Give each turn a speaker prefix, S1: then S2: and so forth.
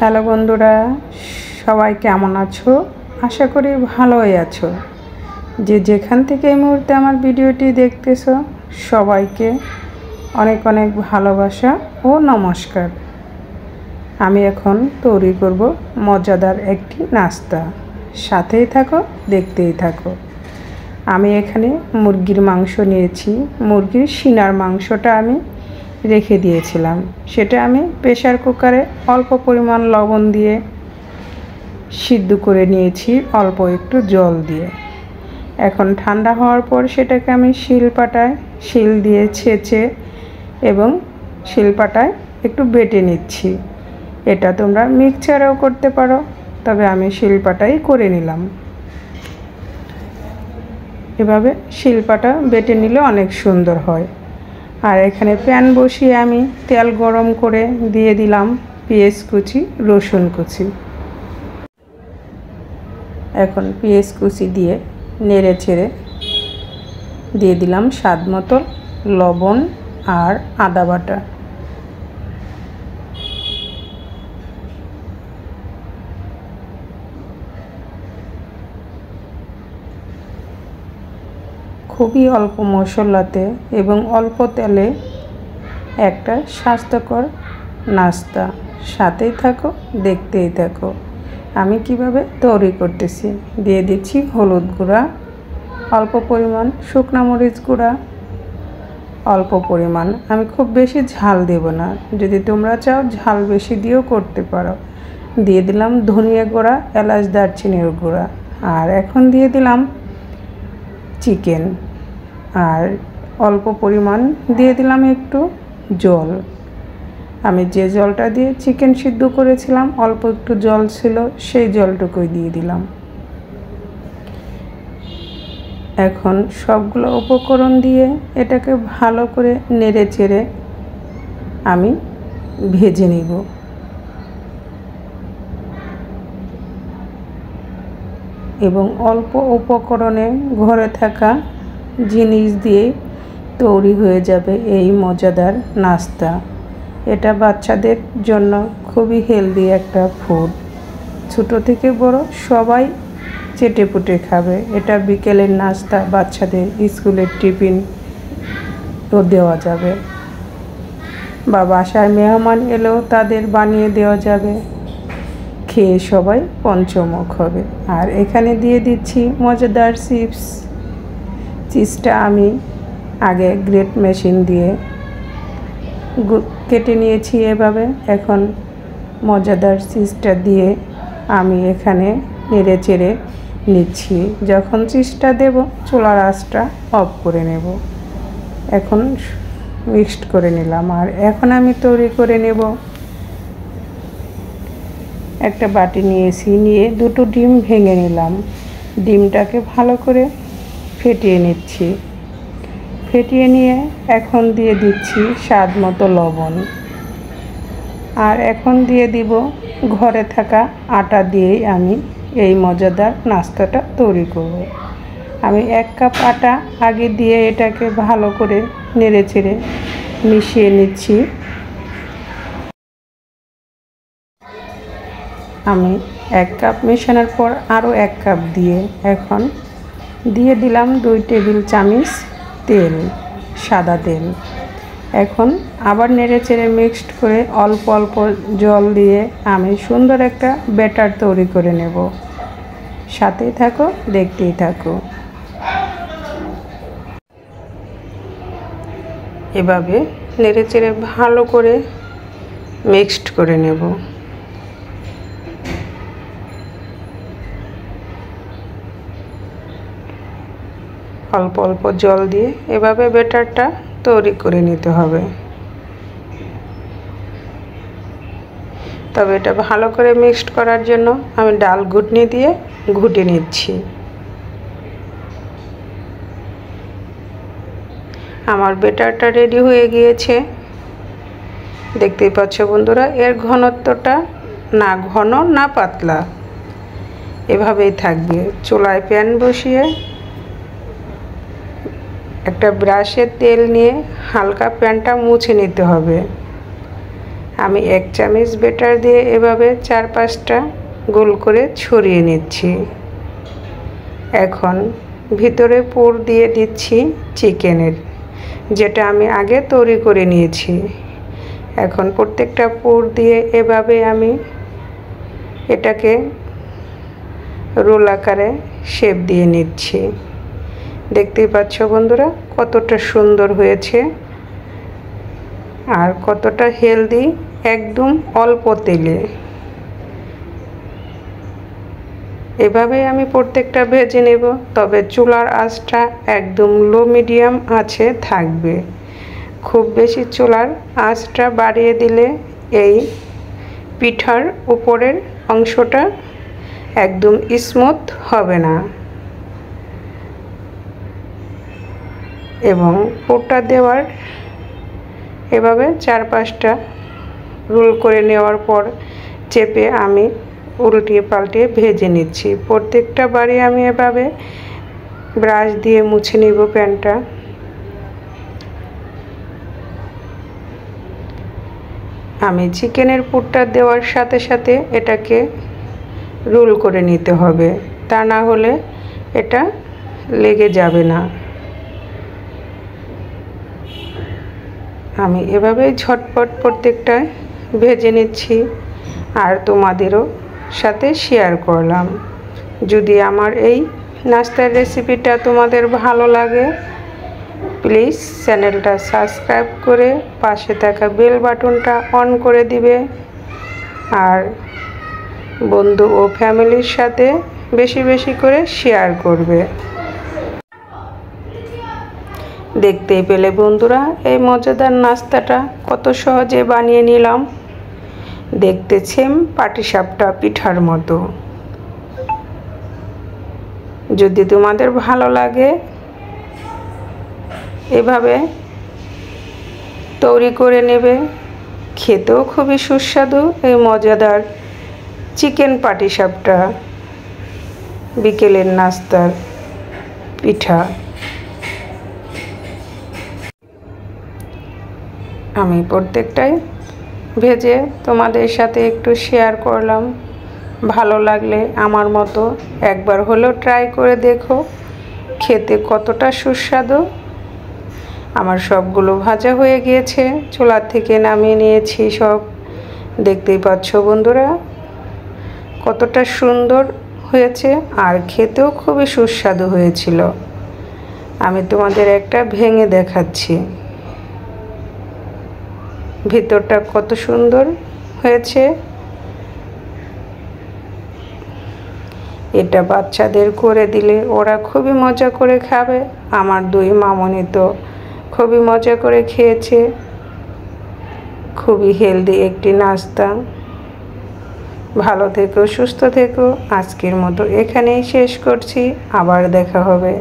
S1: Hello বন্ধুরা, সবাই কেমন আছো? আশা করি ভালোই আছো। যে যেখান থেকে এই মুহূর্তে আমার ভিডিওটি দেখতেছো সবাইকে অনেক অনেক ভালোবাসা ও নমস্কার। আমি এখন তৈরি করব মজাদার একটি নাস্তা। সাথেই থাকো, দেখতেই থাকো। আমি এখানে মুরগির মাংস নিয়েছি। মুরগির সিনার মাংসটা আমি রেখে দিয়েছিলাম, সেটা আমি প্রেসার কুকারে অল্প পরিমাণ লবণ দিয়ে সিদ্ধ করে নিয়েছি, অল্প একটু জল দিয়ে। এখন ঠান্ডা হওয়ার পর সেটাকে আমি শিল দিয়ে ছেঁচে এবং শিলপাটায় একটু বেটে নিচ্ছি। এটা তোমরা মিক্সচারেও করতে পারো, তবে আমি শিলপাটাই করে নিলাম। এভাবে শিলপাটা বেটে নিলে অনেক সুন্দর হয়। আর এখানে প্যান বসিয়ে আমি তেল গরম করে দিয়ে দিলাম পেঁয়াজ কুচি, রসুন কুচি। এখন পেঁয়াজ কুচি দিয়ে নেড়ে ছেড়ে দিয়ে দিলাম স্বাদ মতো লবণ আর আদা বাটা। খুবই অল্প মশলাতে এবং অল্প তেলে একটা স্বাস্থ্যকর নাস্তা। সাথেই থাকো, দেখতেই থাকো আমি কিভাবে তৈরি করতেছি। দিয়ে দিচ্ছি হলুদ গুঁড়া, অল্প পরিমাণ শুকনা মরিচ গুঁড়া, অল্প পরিমাণ, আমি খুব বেশি ঝাল দেব না, যদি তোমরা চাও ঝাল বেশি দিয়েও করতে পারো। দিয়ে দিলাম ধনিয়া গুঁড়া, এলাচ, দারচিনির গুঁড়া। আর এখন দিয়ে দিলাম চিকেন, আর অল্প পরিমাণ দিয়ে দিলাম একটু জল। আমি যে জলটা দিয়ে চিকেন সিদ্ধ করেছিলাম অল্প একটু জল ছিল, সেই জলটুকুই দিয়ে দিলাম। এখন সবগুলো উপকরণ দিয়ে এটাকে ভালো করে নেড়ে চেড়ে আমি ভেজে নিব। এবং অল্প উপকরণে ঘরে থাকা জিনিস দিয়ে তৈরি হয়ে যাবে এই মজাদার নাস্তা। এটা বাচ্চাদের জন্য খুবই হেলদি একটা ফুড। ছোট থেকে বড় সবাই চেটেপুটে খাবে। এটা বিকেলের নাস্তা, বাচ্চাদের স্কুলের টিফিন তো দেওয়া যাবে, বা বাসায় মেহমান এলেও তাদের বানিয়ে দেওয়া যাবে। খেয়ে সবাই পঞ্চমুখ হবে। আর এখানে দিয়ে দিচ্ছি মজাদার চিপস। চিজটা আমি আগে গ্রেট মেশিন দিয়ে কেটে নিয়েছি এভাবে। এখন মজাদার চিজটা দিয়ে আমি এখানে নেড়ে চেড়ে নিচ্ছি। যখন চিজটা দেব চুলার আঁচটা অফ করে নেব। এখন মিক্সড করে নিলাম। আর এখন আমি তৈরি করে নেব। একটা বাটি নিয়েছি, নিয়ে দুটো ডিম ভেঙে নিলাম। ডিমটাকে ভালো করে ফেটিয়ে নিচ্ছি। ফেটিয়ে নিয়ে এখন দিয়ে দিচ্ছি স্বাদ মতো লবণ। আর এখন দিয়ে দিব ঘরে থাকা আটা দিয়েই আমি এই মজাদার নাস্তাটা তৈরি করব। আমি 1 কাপ আটা আগে দিয়ে এটাকে ভালো করে নেড়ে চেড়ে মিশিয়ে নিচ্ছি। আমি 1 কাপ মেশানোর পর আরও 1 কাপ দিয়ে এখন দিয়ে দিলাম 2 টেবিল চামচ তেল, সাদা তেল। এখন আবার নেড়ে চেড়ে মিক্সড করে অল্প অল্প জল দিয়ে আমি সুন্দর একটা ব্যাটার তৈরি করে নেব। সাথেই থাকো, দেখতেই থাকো। এভাবে নেড়ে চেড়ে ভালো করে মিক্সড করে নেব। অল্প অল্প জল দিয়ে এভাবে ব্যাটারটা তৈরি করে নিতে হবে। তবে এটা ভালো করে মিক্সড করার জন্য আমি ডাল ঘুটনি দিয়ে ঘুটে নিচ্ছি। আমার ব্যাটারটা রেডি হয়ে গিয়েছে, দেখতেই পাচ্ছ বন্ধুরা। এর ঘনত্বটা না ঘন না পাতলা, এভাবেই থাকবে। চুলায় প্যান বসিয়ে একটা ব্রাশে তেল নিয়ে হালকা প্যানটা মুছে নিতে হবে। আমি 1 চামচ বেটার দিয়ে এভাবে 4-5টা গোল করে ছড়িয়ে নিচ্ছি। এখন ভিতরে পুর দিয়ে দিচ্ছি চিকেনের, যেটা আমি আগে তৈরি করে নিয়েছি। এখন প্রত্যেকটা পুর দিয়ে এভাবে আমি এটাকে রোল আকারে শেপ দিয়ে নিচ্ছি। দেখতেই পাচ্ছ বন্ধুরা কতটা সুন্দর হয়েছে আর কতটা হেলদি, একদম অল্প তেলে। এভাবে আমি প্রত্যেকটা ভেজে নেব, তবে চুলার আঁচটা একদম লো মিডিয়াম আঁচে থাকবে। খুব বেশি চুলার আঁচটা বাড়িয়ে দিলে এই পিঠার উপরের অংশটা একদম স্মুথ হবে না। এবং পুরটা দেওয়ার এভাবে 4-5টা রোল করে নেওয়ার পর চেপে আমি উল্টিয়ে পাল্টিয়ে ভেজে নিচ্ছি। প্রত্যেকটা বারে আমি এভাবে ব্রাশ দিয়ে মুছে নিব প্যানটা। আমি চিকেনের পুরটা দেওয়ার সাথে সাথে এটাকে রোল করে নিতে হবে, তা না হলে এটা লেগে যাবে না। আমি এভাবেই ঝটপট প্রত্যেকটা ভেজে নিচ্ছি আর তোমাদেরও সাথে শেয়ার করলাম। যদি আমার এই নাস্তার রেসিপিটা তোমাদের ভালো লাগে, প্লিজ চ্যানেলটা সাবস্ক্রাইব করে পাশে থাকা বেল বাটনটা অন করে দিবে আর বন্ধু ও ফ্যামিলির সাথে বেশি বেশি করে শেয়ার করবে। দেখতেই পেলে বন্ধুরা এই মজাদার নাস্তাটা কত সহজে বানিয়ে নিলাম। দেখতে সেম পাটিসাপটা পিঠার মতো। যদি তোমাদের ভালো লাগে এভাবে তৈরি করে নেবে, খেতেও খুবই সুস্বাদু এই মজাদার চিকেন পাটিসাপটা বিকেলের নাস্তার পিঠা। আমি প্রত্যেকটাই ভেজে তোমাদের সাথে একটু শেয়ার করলাম। ভালো লাগলে আমার মতো একবার হলেও ট্রাই করে দেখো, খেতে কতটা সুস্বাদু। আমার সবগুলো ভাজা হয়ে গিয়েছে, চুলার থেকে নামিয়ে নিয়েছি সব। দেখতেই পাচ্ছ বন্ধুরা কতটা সুন্দর হয়েছে আর খেতেও খুবই সুস্বাদু হয়েছিল। আমি তোমাদের একটা ভেঙে দেখাচ্ছি, ভিতরটা কত সুন্দর হয়েছে। এটা বাচ্চাদের করে দিলে ওরা খুবই মজা করে খাবে। আমার 2 মামনি তো খুবই মজা করে খেয়েছে। খুবই হেলদি একটি নাস্তা। ভালো থেকো, সুস্থ থেকো। আজকের মতো এখানেই শেষ করছি, আবার দেখা হবে।